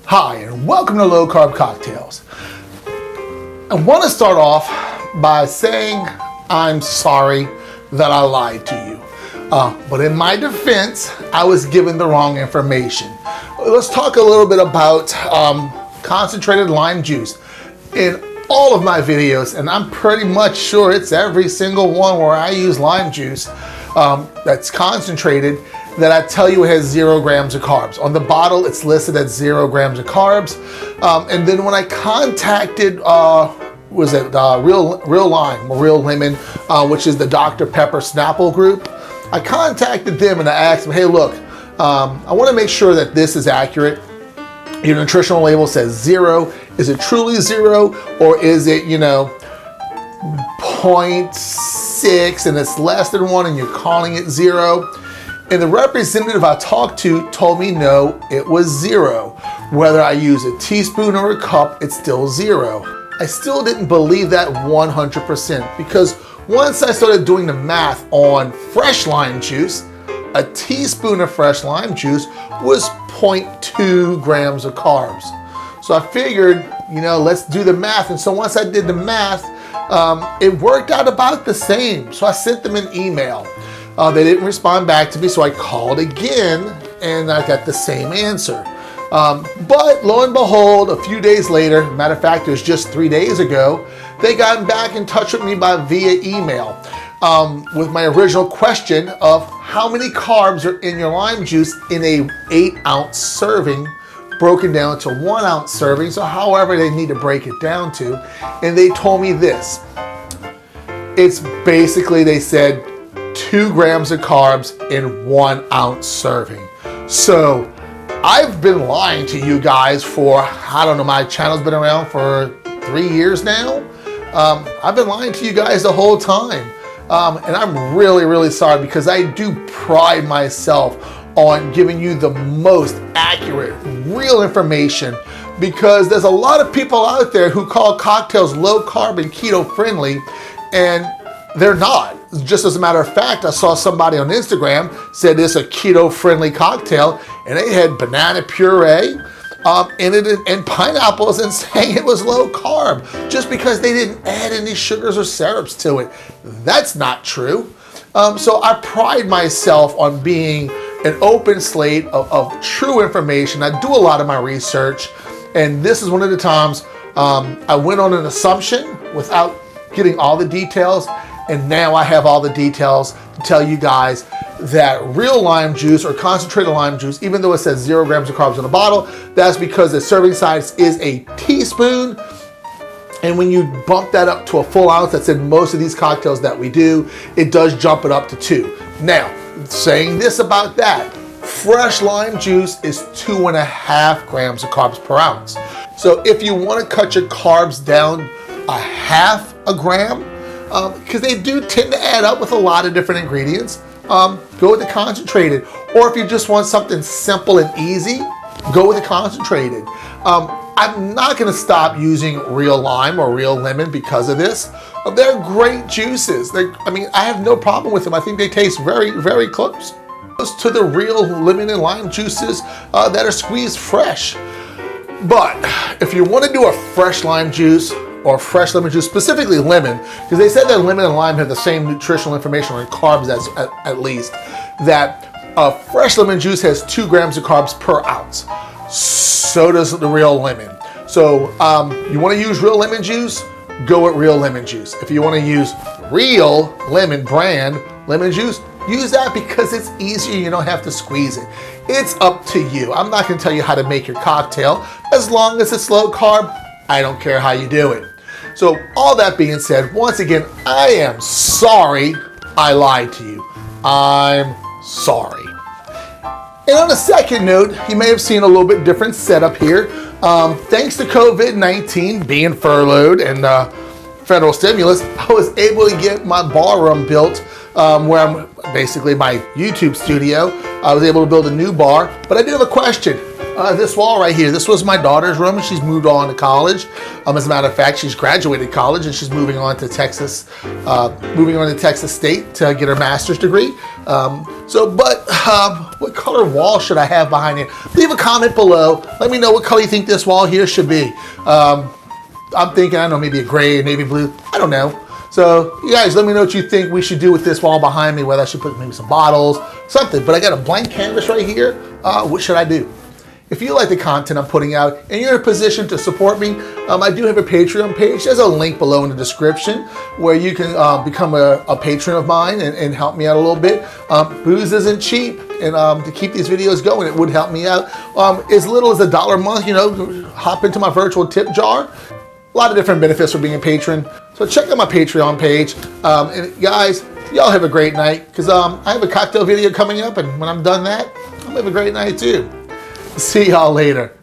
Hi, and welcome to Low Carb Cocktails. I want to start off by saying I'm sorry that I lied to you. But in my defense, I was given the wrong information. Let's talk a little bit about concentrated lime juice. In all of my videos, and I'm pretty much sure it's every single one where I use lime juice that's concentrated, that I tell you it has 0 grams of carbs. On the bottle, it's listed at 0 grams of carbs. And then when I contacted, Real Lime or Real Lemon, which is the Dr. Pepper Snapple group, I contacted them and I asked them, hey, look, I want to make sure that this is accurate. Your nutritional label says 0. Is it truly 0, or is it, 0.6 and it's less than 1 and you're calling it 0? And the representative I talked to told me no, it was 0. Whether I use a teaspoon or a cup, it's still 0. I still didn't believe that 100% because once I started doing the math on fresh lime juice, a teaspoon of fresh lime juice was 0.2 grams of carbs. So I figured, let's do the math. And so once I did the math, it worked out about the same. So I sent them an email. They didn't respond back to me, so I called again and I got the same answer. But lo and behold, a few days later, matter of fact, it was just 3 days ago, they got back in touch with me via email with my original question of how many carbs are in your lime juice in a 8-ounce serving, broken down to 1-ounce serving, so however they need to break it down to. And they told me this. It's basically, they said, 2 grams of carbs in 1 ounce serving. So I've been lying to you guys for, I don't know, my channel's been around for 3 years now. I've been lying to you guys the whole time. And I'm really, really sorry because I do pride myself on giving you the most accurate, real information, because there's a lot of people out there who call cocktails low carb and keto friendly, and they're not. Just as a matter of fact, I saw somebody on Instagram said it's a keto-friendly cocktail, and they had banana puree in it and pineapples and saying it was low carb just because they didn't add any sugars or syrups to it. That's not true. So I pride myself on being an open slate of true information. I do a lot of my research, and this is one of the times I went on an assumption without getting all the details. And now I have all the details to tell you guys that real lime juice or concentrated lime juice, even though it says 0 grams of carbs in a bottle, that's because the serving size is a teaspoon. And when you bump that up to a full ounce, that's in most of these cocktails that we do, it does jump it up to 2. Now, saying this about that, fresh lime juice is 2.5 grams of carbs per ounce. So if you want to cut your carbs down 0.5 gram, because they do tend to add up with a lot of different ingredients, go with the concentrated. Or if you just want something simple and easy, go with the concentrated. I'm not going to stop using Real Lime or Real Lemon because of this. They're great juices. I have no problem with them. I think they taste very, very close to the real lemon and lime juices that are squeezed fresh. But if you want to do a fresh lime juice, or fresh lemon juice, specifically lemon, because they said that lemon and lime have the same nutritional information on carbs as at least, that fresh lemon juice has 2 grams of carbs per ounce. So does the real lemon. So you want to use real lemon juice, go with real lemon juice. If you want to use real lemon brand lemon juice, use that because it's easier, you don't have to squeeze it. It's up to you. I'm not going to tell you how to make your cocktail. As long as it's low carb, I don't care how you do it. So all that being said, once again, I am sorry I lied to you. I'm sorry. And on a second note, you may have seen a little bit different setup here. Thanks to COVID-19 being furloughed and federal stimulus, I was able to get my ballroom built where I'm basically my YouTube studio. I was able to build a new bar, but I do have a question. This wall right here, this was my daughter's room, and she's moved on to college. As a matter of fact, she's graduated college and she's moving on to Texas State to get her master's degree. But what color wall should I have behind here? Leave a comment below. Let me know what color you think this wall here should be. I'm thinking, I don't know, maybe a gray, navy blue. I don't know. So you guys, let me know what you think we should do with this wall behind me, whether I should put maybe some bottles, something. But I got a blank canvas right here. What should I do? If you like the content I'm putting out and you're in a position to support me, I do have a Patreon page. There's a link below in the description where you can become a patron of mine and help me out a little bit. Booze isn't cheap, and to keep these videos going, it would help me out. As little as $1 a month, you know, hop into my virtual tip jar. A lot of different benefits for being a patron. So check out my Patreon page. And guys, y'all have a great night, because I have a cocktail video coming up, and when I'm done that, I'm gonna have a great night too. See y'all later.